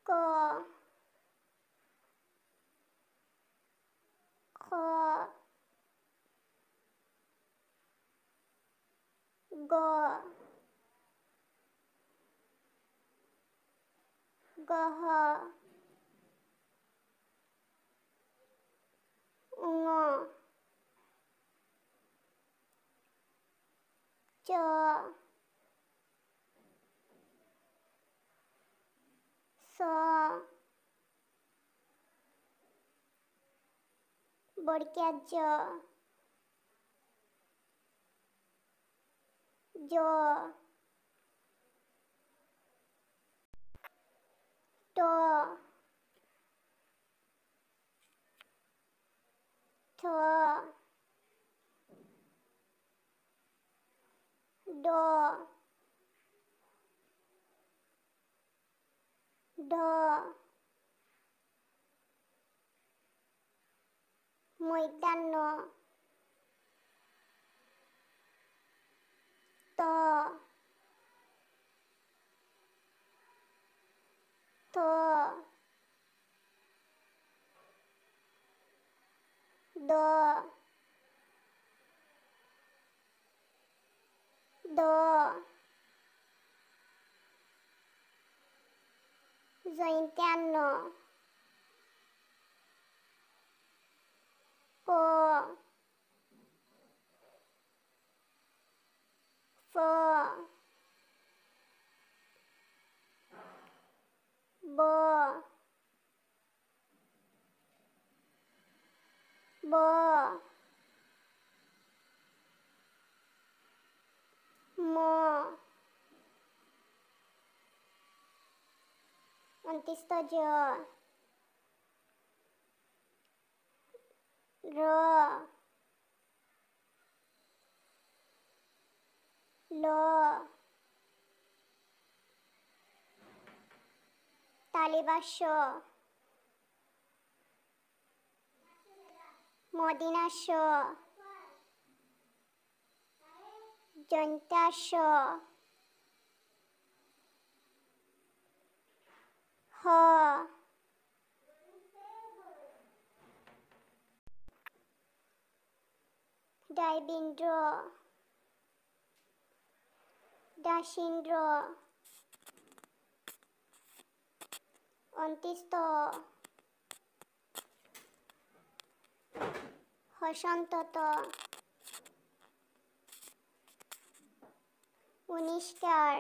ক খ গ গহ ঙ চ ছ বর্গীয় জ জ ট ঠ ড ঢ মূর্ধন্য ত থ দ দ জৈন্তান্ন প ফ ব ব ম অন্ত্যেষ্ঠ জ র ল তালিবাস্য মদিনাস্য যন্ত্রাস্য হ ডাইবিন্দ্র দাশিন্দ্র অন্ত্যেষ্ঠ হসন্তত উনিষ্কার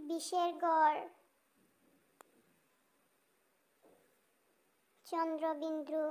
বিষের গড় চন্দ্রবিন্দু